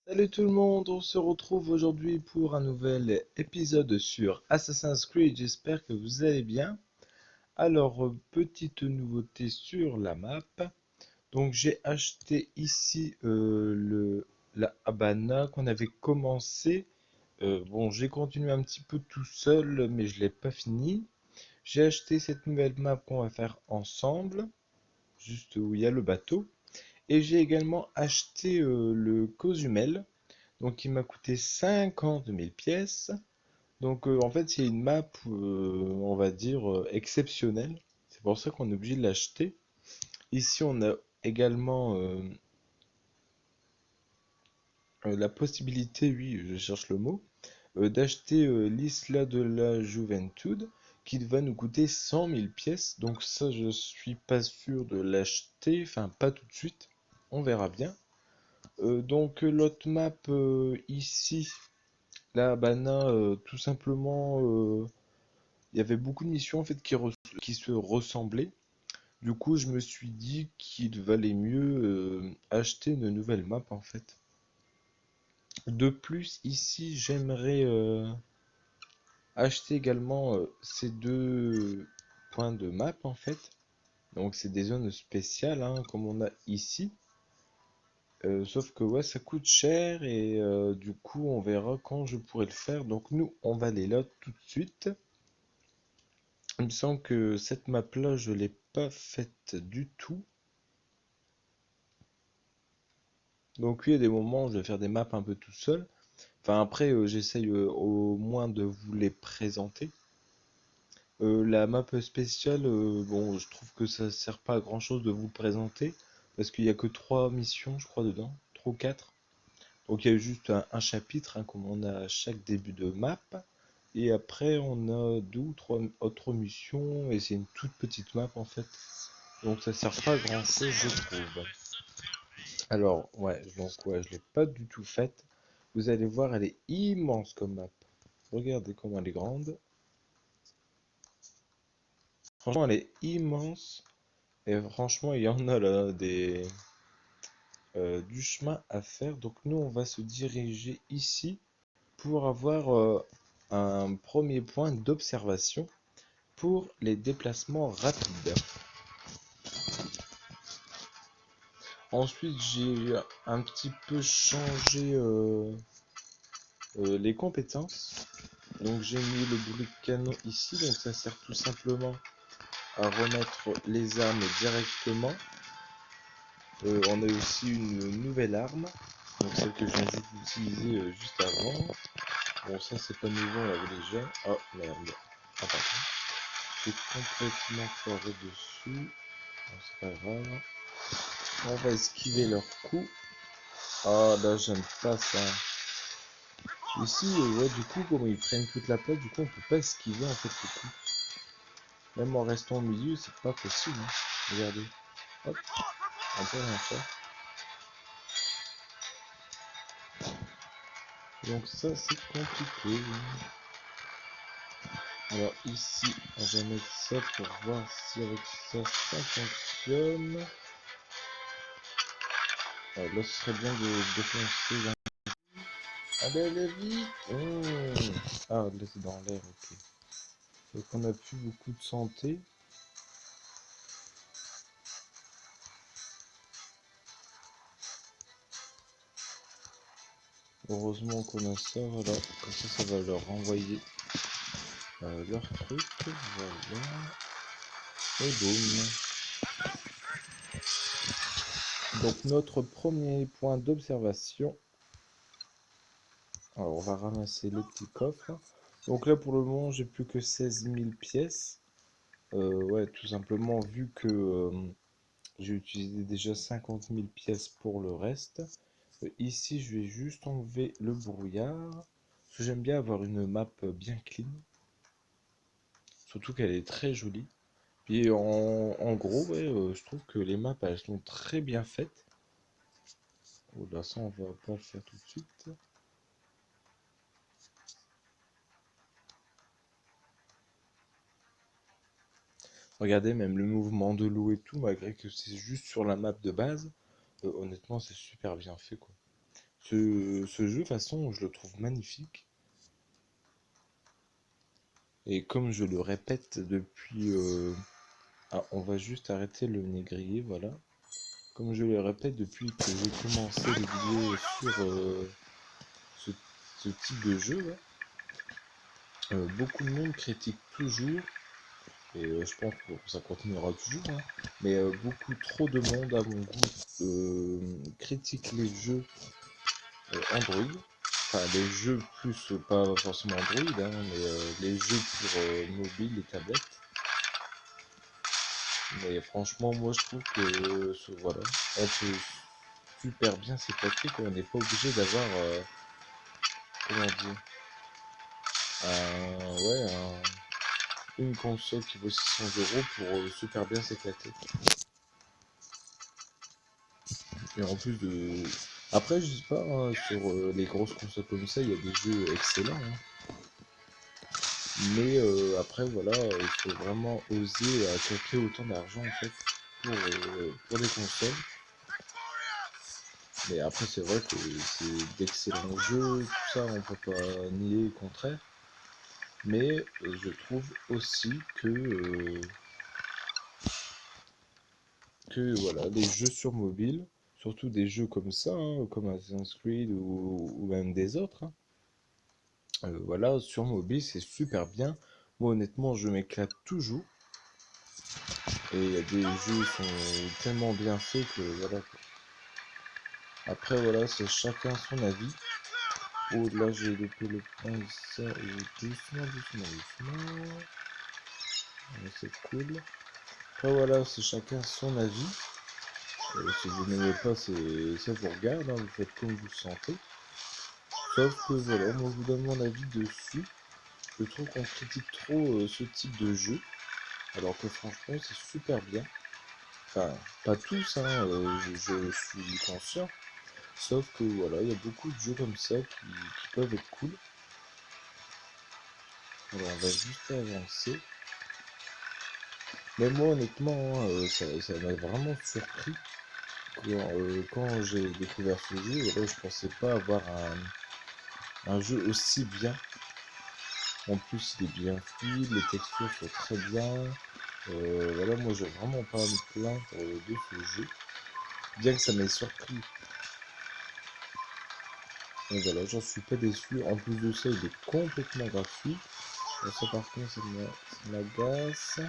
Salut tout le monde, on se retrouve aujourd'hui pour un nouvel épisode sur Assassin's Creed, j'espère que vous allez bien. Alors, petite nouveauté sur la map. Donc j'ai acheté ici la Habana qu'on avait commencé. Bon, j'ai continué un petit peu tout seul, mais je l'ai pas fini. J'ai acheté cette nouvelle map qu'on va faire ensemble, juste où il y a le bateau. Et j'ai également acheté le Cozumel. Donc il m'a coûté 50 000 pièces. Donc en fait c'est une map, on va dire, exceptionnelle. C'est pour ça qu'on est obligé de l'acheter. Ici on a également la possibilité, oui, je cherche le mot, d'acheter l'Isla de la Juventud qui va nous coûter 100 000 pièces. Donc ça je suis pas sûr de l'acheter, enfin pas tout de suite. On verra bien. Donc l'autre map ici. Là, Bana, tout simplement, il y avait beaucoup de missions en fait qui se ressemblaient. Du coup, je me suis dit qu'il valait mieux acheter une nouvelle map en fait. De plus, ici, j'aimerais acheter également ces deux points de map en fait. Donc, c'est des zones spéciales hein, comme on a ici. Sauf que ouais, ça coûte cher et du coup, on verra quand je pourrai le faire. Donc, nous, on va aller là tout de suite. Il me semble que cette map-là, je l'ai pas faite du tout. Donc oui, il y a des moments où je vais faire des maps un peu tout seul. Enfin après, j'essaye au moins de vous les présenter. La map spéciale, bon, je trouve que ça sert pas à grand-chose de vous le présenter. Parce qu'il y a que 3 missions, je crois, dedans. 3 ou 4. Donc il y a juste un chapitre, hein, comme on a à chaque début de map. Et après, on a 2 ou 3 autres missions. Et c'est une toute petite map en fait. Donc ça sert pas à grand chose je trouve. Alors ouais, donc ouais, je l'ai pas du tout faite. Vous allez voir, elle est immense comme map. Regardez comment elle est grande. Franchement, elle est immense. Et franchement, il y en a là du chemin à faire. Donc nous, on va se diriger ici pour avoir un premier point d'observation pour les déplacements rapides. Ensuite, j'ai un petit peu changé les compétences. Donc j'ai mis le bruit de canon ici, donc ça sert tout simplement à remettre les armes directement. On a aussi une nouvelle arme, donc celle que je viens juste d'utiliser juste avant. Bon ça c'est pas nouveau, on l'avait déjà. Oh merde. Ah pardon. J'ai complètement foiré dessus. Bon, c'est pas grave. On va esquiver leur coup. Ah là j'aime pas ça. Ici, ouais, du coup, comme ils prennent toute la place, du coup, on peut pas esquiver en fait le coup. Même en restant au milieu, c'est pas possible. Hein. Regardez. Hop, on peut rien faire. Donc ça, c'est compliqué. Alors ici, on va mettre ça pour voir si avec ça fonctionne. Là, ce serait bien de défoncer. Allez, allez, vite. Ah, là, c'est dans l'air, ok. Donc on a plus beaucoup de santé. Heureusement qu'on a ça, voilà. Comme ça va leur renvoyer leur truc. Voilà. Et boum. Donc notre premier point d'observation. Alors on va ramasser le petit coffre. Donc là pour le moment j'ai plus que 16 000 pièces. Ouais, tout simplement vu que j'ai utilisé déjà 50 000 pièces pour le reste. Ici je vais juste enlever le brouillard. Parce que j'aime bien avoir une map bien clean. Surtout qu'elle est très jolie. Puis en gros, ouais, je trouve que les maps elles sont très bien faites. Oh là, ça on va pas le faire tout de suite. Regardez même le mouvement de l'eau et tout, malgré que c'est juste sur la map de base, honnêtement c'est super bien fait quoi. Ce jeu, de toute façon, je le trouve magnifique. Et comme je le répète depuis... Ah, on va juste arrêter le négrier, voilà. Comme je le répète depuis que j'ai commencé les vidéos sur ce, ce type de jeu, là, beaucoup de monde critique toujours, et je pense que ça continuera toujours, hein, mais beaucoup trop de monde, à mon goût, critique les jeux Android. Enfin, les jeux plus, pas forcément Android, hein, mais les jeux pour mobile et tablette. Mais franchement, moi je trouve que voilà, on peut super bien s'éclater, qu'on n'est pas obligé d'avoir, comment dire, ouais, une console qui vaut 600 € pour super bien s'éclater. Et en plus de... Après, je dis pas, hein, sur les grosses consoles comme ça, il y a des jeux excellents, hein. Mais après, voilà, il faut vraiment oser claquer autant d'argent en fait pour des consoles. Mais après, c'est vrai que c'est d'excellents jeux, tout ça, on peut pas nier le contraire. Mais je trouve aussi que voilà, les jeux sur mobile, surtout des jeux comme ça, hein, comme Assassin's Creed ou même des autres, hein, voilà, sur mobile, c'est super bien. Moi, honnêtement, je m'éclate toujours. Et il y a des jeux qui sont tellement bien faits que voilà. Après, voilà, c'est chacun son avis. Oh, là, j'ai loupé le point. Ça, doucement, doucement, doucement. C'est cool. Après, voilà, c'est chacun son avis. Si vous n'aimez pas, ça vous regarde, hein, vous faites comme vous le sentez. Sauf que voilà, moi je vous donne mon avis dessus. Je trouve qu'on critique trop ce type de jeu, alors que franchement c'est super bien. Enfin, pas tous, hein, je suis conscient. Sauf que voilà, il y a beaucoup de jeux comme ça qui peuvent être cool. Alors on va juste avancer. Mais moi honnêtement, hein, ça m'a vraiment surpris quand j'ai découvert ce jeu. Voilà, je pensais pas avoir un jeu aussi bien. En plus, il est bien fluide, les textures sont très bien. Voilà, moi, j'ai vraiment pas à me plaindre de ce jeu. Bien que ça m'ait surpris. Et voilà, j'en suis pas déçu. En plus de ça, il est complètement gratuit. Ça, par contre, ça m'agace.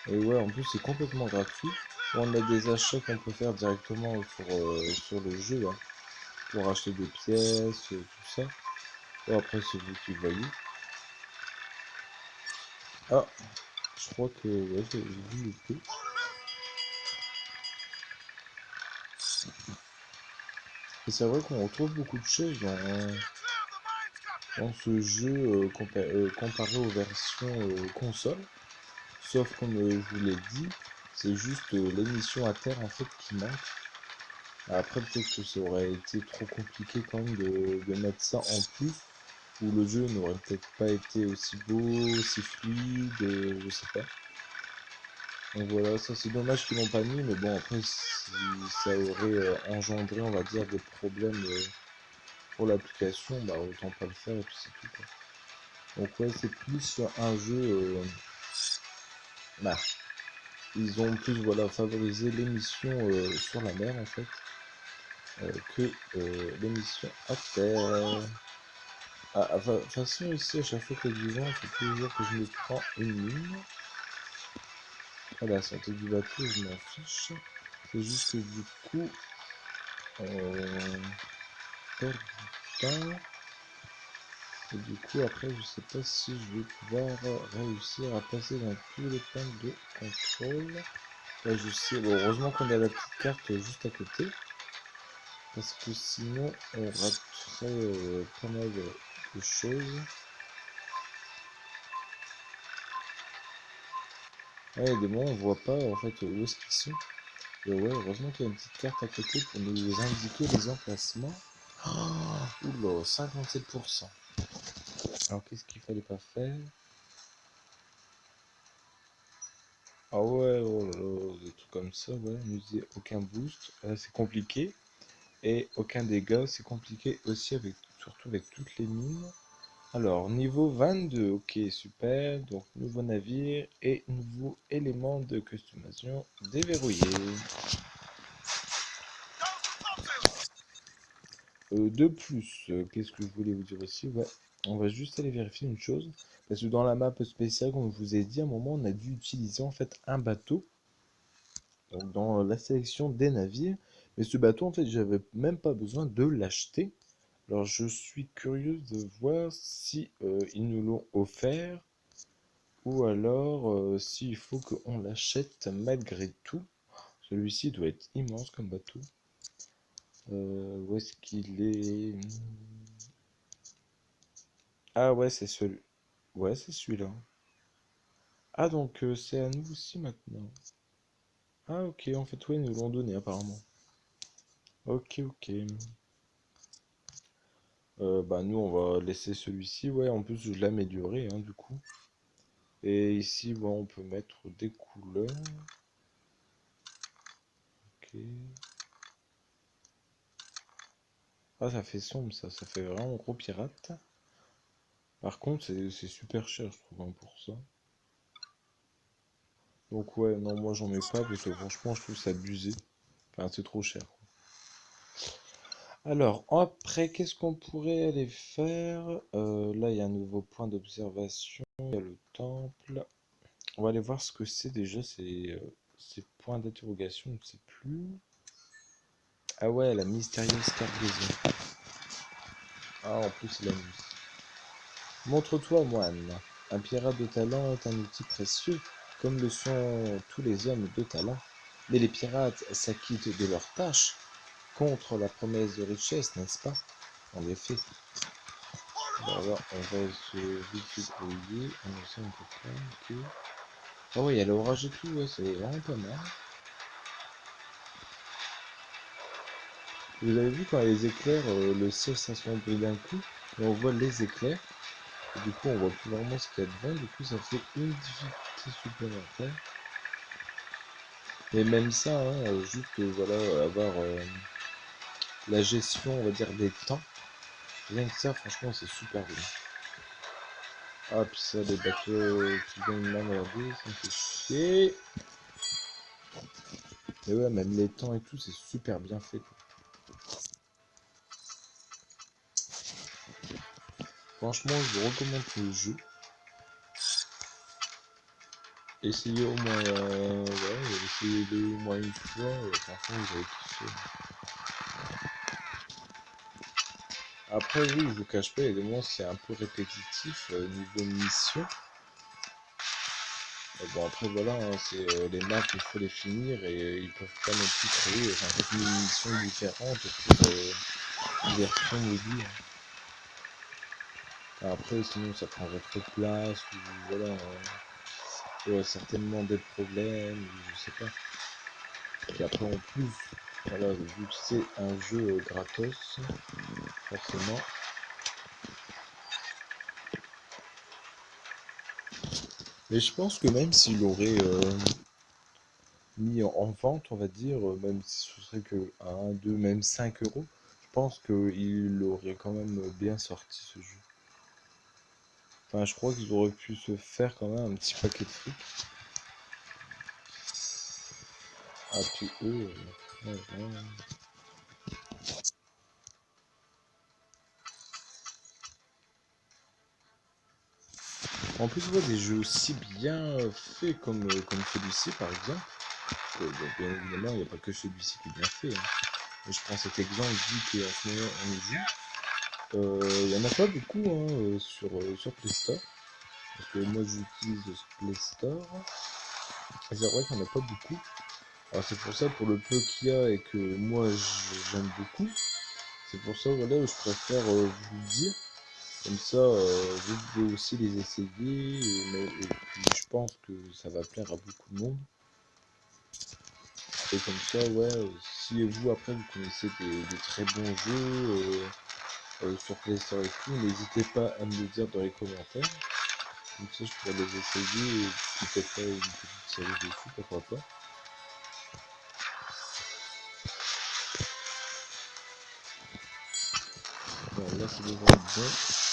Et ouais, en plus, c'est complètement gratuit. On a des achats qu'on peut faire directement sur le jeu, hein, pour acheter des pièces, tout ça. Bon, après, c'est vous qui voyez. Ah, je crois que ouais, j'ai vu le peu. Et c'est vrai qu'on retrouve beaucoup de choses dans ce jeu comparé aux versions console. Sauf comme je vous l'ai dit, c'est juste l'émission à terre en fait qui manque. Après peut-être que ça aurait été trop compliqué quand même de mettre ça en plus, où le jeu n'aurait peut-être pas été aussi beau, aussi fluide, je sais pas. Donc voilà, ça c'est dommage qu'ils l'ont pas mis, mais bon après si ça aurait engendré on va dire des problèmes pour l'application, bah autant pas le faire et puis c'est tout quoi. Donc ouais, c'est plus sur un jeu, bah, ils ont plus voilà favorisé l'émission sur la mer en fait que l'émission à terre. Ah, de toute façon ici à chaque fois qu'il y a du vent, il faut toujours que je me prends une ligne. À la santé du bateau, je m'en fiche. C'est juste que du coup, on perd du temps. Et du coup, après, je sais pas si je vais pouvoir réussir à passer dans tous les points de contrôle. Là, je sais, bon, heureusement qu'on a la petite carte juste à côté. Parce que sinon, on raterait pas mal de choses. Ouais, il y a des moments, on voit pas en fait où est-ce qu'ils sont. Et ouais, heureusement qu'il y a une petite carte à côté pour nous indiquer les emplacements. Oh, oula, 57%. Alors, qu'est-ce qu'il fallait pas faire? Ah ouais, oh là là, des trucs comme ça, ouais, musée aucun boost. Là, c'est compliqué. Et aucun dégât, c'est compliqué aussi, surtout avec toutes les mines. Alors, niveau 22, ok, super. Donc, nouveau navire et nouveau élément de customisation déverrouillé. De plus, qu'est-ce que je voulais vous dire aussi? Ouais, on va juste aller vérifier une chose. Parce que dans la map spéciale, comme je vous ai dit, à un moment, on a dû utiliser en fait un bateau. Donc, dans la sélection des navires. Mais ce bateau, en fait, j'avais même pas besoin de l'acheter. Alors, je suis curieux de voir si ils nous l'ont offert ou alors s'il faut qu'on l'achète malgré tout. Celui-ci doit être immense comme bateau. Où est-ce qu'il est? Ah ouais, c'est celui. Ouais, c'est celui-là. Ah donc c'est à nous aussi maintenant. Ah ok, en fait, ouais, ils nous l'ont donné apparemment. Ok, ok. Bah nous, on va laisser celui-ci. Ouais, en plus, je l'ai amélioré, hein, du coup. Et ici, ouais, on peut mettre des couleurs. Ok. Ah, ça fait sombre, ça fait vraiment gros pirate. Par contre, c'est super cher, je trouve, hein, pour ça. Donc ouais, non, moi j'en mets pas parce que franchement, je trouve ça abusé. Enfin, c'est trop cher. Alors, après, qu'est-ce qu'on pourrait aller faire? Là, il y a un nouveau point d'observation. Il y a le temple. On va aller voir ce que c'est déjà ces points d'interrogation. Je ne sais plus. Ah ouais, la mystérieuse cargaison. Ah, en plus, c'est la nuit. Montre-toi, moine. Un pirate de talent est un outil précieux, comme le sont tous les hommes de talent. Mais les pirates s'acquittent de leurs tâches contre la promesse de richesse, n'est-ce pas? En effet. Alors, on va se vite se grouiller. On sait, on peut pas, ok. Ah ouais, il y a l'orage et tout, ouais, c'est vraiment pas mal. Vous avez vu quand il y a les éclairs, le ciel s'assombrit d'un coup, et on voit les éclairs. Et du coup, on voit plus vraiment ce qu'il y a devant, du coup, ça fait une difficulté supplémentaire. Et même ça, hein, juste voilà, avoir la gestion, on va dire, des temps. Rien que ça, franchement, c'est super bien. Ah, puis ça, les bateaux qui viennent m'emmerder, ça me fait chier. Mais ouais, même les temps et tout, c'est super bien fait, quoi. Franchement, je vous recommande le jeu. Essayez au moins, ouais, essayez-le au moins une fois, franchement, vous allez kiffer. Après, oui, je vous cache pas, il y a des moments c'est un peu répétitif niveau mission. Bon, après, voilà, hein, c'est les maps, il faut les finir et ils peuvent pas non plus créer enfin, une mission différente pour une version mobile. Enfin, après, sinon, ça prendrait trop de place ou voilà, il y aurait certainement des problèmes, ou je sais pas. Et après, en plus, voilà, vu que c'est un jeu gratos, forcément. Mais je pense que même s'il aurait mis en vente, on va dire, même si ce serait que 1, 2, même 5 euros, je pense qu'il aurait quand même bien sorti ce jeu. Enfin, je crois qu'ils auraient pu se faire quand même un petit paquet de fric. Ah, puis eux, ouais, vraiment. En plus, on voit des jeux aussi bien faits comme celui-ci, par exemple. Parce que, bon, bien évidemment, il n'y a pas que celui-ci qui est bien fait, hein. Mais je prends cet exemple vu qu'en ce moment on y joue. Il n'y en a pas beaucoup hein, sur Play Store. Parce que moi j'utilise Play Store. Et c'est vrai qu'il n'y en a pas beaucoup. Alors c'est pour ça, pour le peu qu'il y a et que moi j'aime beaucoup, c'est pour ça voilà, je préfère vous le dire. Comme ça, vous pouvez aussi les essayer. Et puis je pense que ça va plaire à beaucoup de monde. Et comme ça, ouais, si vous après vous connaissez des très bons jeux sur Play Store et tout, n'hésitez pas à me le dire dans les commentaires. Comme ça, je pourrais les essayer et peut-être faire une petite série dessus, pourquoi pas. Voilà, là ça devrait être bon.